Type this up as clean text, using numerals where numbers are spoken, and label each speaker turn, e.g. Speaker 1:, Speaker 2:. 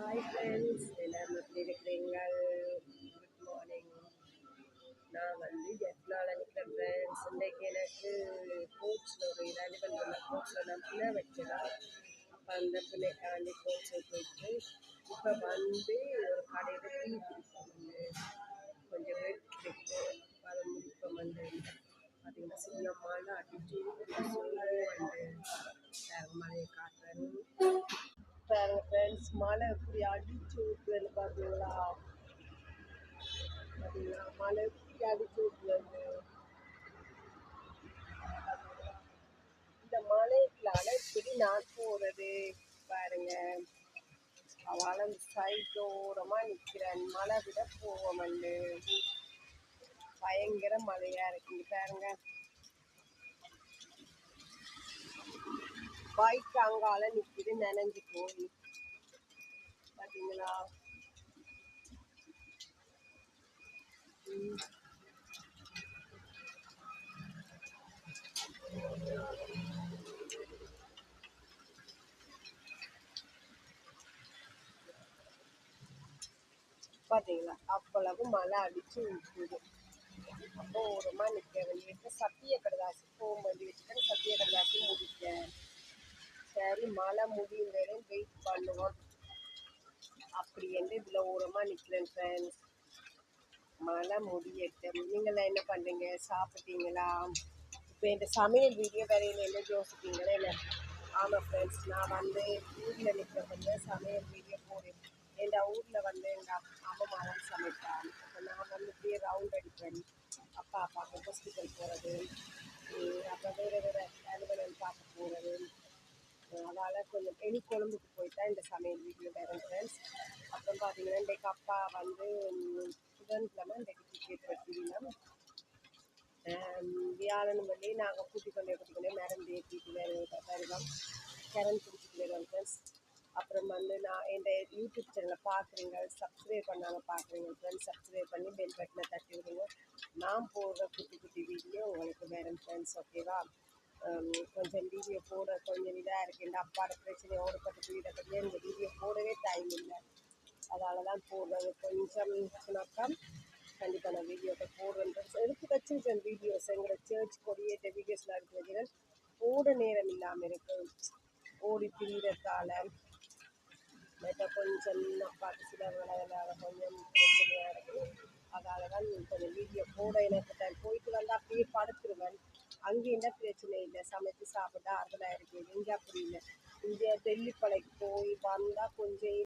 Speaker 1: Hi friends, எல்லாரும் எப்படி இருக்கிறீங்கள்? Good morning. நான் ஜெட்லாவில் நிற்கிறேன் ஃப்ரெண்ட்ஸ். இன்றைக்கு எனக்கு கோச்சில் ஒரு இதானிவல் உள்ள கோச்சில் நான் பிள்ளை வச்சேன். அப்போ அந்த பிள்ளைக்காண்டி கோச்சை போயிட்டு இப்போ ஒரு கடையில் டீ குடிப்போம், கொஞ்சம் வெயிட் இருக்கு, அதை முடிப்போம். பார்த்தீங்கன்னா சின்ன மழை அடிச்சு மழையை காட்டுறேன் பாருங்க ஃப்ரெண்ட்ஸ். மழை எப்படி அடிச்சு ஊற்றுன்னு பார்த்தீங்களா? மழை எப்படி அடிச்சு ஊற்றுறது. இந்த மழைக்குள்ளால எப்படி நான் போகிறது பாருங்க. அவளை சைட்டோரமாக நிற்கிறேன். மழை விட போவோம். பயங்கர மழையா இருக்குங்க பாருங்க. பைக் அங்கால நிற்கிது, நனைஞ்சு போய் பார்த்தீங்களா? பார்த்தீங்களா? அவ்வளவு மழை அடிச்சு ஊற்றுது. அப்போ ஓரமா நிற்க வேண்டிய சத்திய கடதாசி போக வேண்டிய சத்திய கடதாசி முடித்தேன். சரி, மழை முடியும் வரையும் வெயிட் பண்ணுவோம் அப்படி என்று இதில் ஓரமாக நிற்கிறேன் ஃப்ரெண்ட்ஸ். மழை முடியட்டும். நீங்களாம் என்ன பண்ணுறீங்க? சாப்பிட்டீங்களா? இப்போ இந்த சமையல் வீடியோ வரையில் என்ன யோசிப்பீங்களே என்ன? ஆமாம் ஃப்ரெண்ட்ஸ், நான் ஊரில் நிற்கிறவங்க சமையல் வீடியோ போடுறேன். எங்கள் ஊரில் எங்கள் அம்மா தான் சமைப்பாங்க. அப்போ நான் இப்படியே ரவுண்ட் அடிப்பேன். அப்பா அப்பாவுக்கு ஹாஸ்பிட்டல் போகிறது, அப்போ வேறு அலுவலகம் பார்க்க போகிறது. அதனால் கொஞ்சம் எலி கொழும்புக்கு போயிட்டா இந்த சமையல் வீடியோ வேறு ஃப்ரெண்ட்ஸ். அப்புறம் பார்த்தீங்கன்னா இன்றைக்கு அப்பா புதன்கிழமை இன்றைக்கு டிக்கெட் வச்சுருந்தோம். வியாழன் வழி நாங்கள் கூட்டிக் கொண்டே மருந்து ஏற்றிட்டு வருவோம், கரண்ட் பிடிச்சிட்டு வருவோம் ஃப்ரெண்ட்ஸ். அப்புறம் நான் என் யூடியூப் சேனலை பார்க்குறீங்க, சப்ஸ்கிரைப் பண்ணாமல் பார்க்குறீங்க ஃப்ரெண்ட்ஸ், சப்ஸ்கிரைப் பண்ணி பெல் பட்டனை தட்டி விடுங்க. நான் போடுற குட்டி வீடியோ உங்களுக்கு வேறு ஃப்ரெண்ட்ஸ். ஓகேவா? கொஞ்சம் வீடியோ போட கொஞ்சம் இதாக இருக்குது. இந்த அப்பாட பிரச்சனையோடு பட்டு வீடை பற்றி இந்த வீடியோ போடவே டைம் இல்லை. அதனால தான் போடுறது கொஞ்சம் சுணக்கம். கண்டிப்பாக நான் வீடியோவை போடுறேன். எடுத்து வச்சுருக்கேன் வீடியோஸ். எங்களோட சர்ச் கொடியேற்ற வீடியோஸ்லாம் எடுத்து வைக்கிறேன். ஓட நேரம் இல்லாமல் இருக்கு, ஓடி திரிகிறதால கொஞ்சம் அப்பாவுக்கு சில வேலைகளாக கொஞ்சம் பிரச்சனையாக இருக்குது. அதனால தான் கொஞ்சம் வீடியோ போட எனக்கு போயிட்டு வந்தால் அப்படியே படுத்துருவேன். அங்கேயும் பிரச்சனை இல்லை, சமைச்சு சாப்பிட்டா அதெல்லாம் இருக்குது. இங்கே அப்படி இல்லை. இங்கே டெல்லிப்பளைக்கு போய் வந்தால் கொஞ்சம்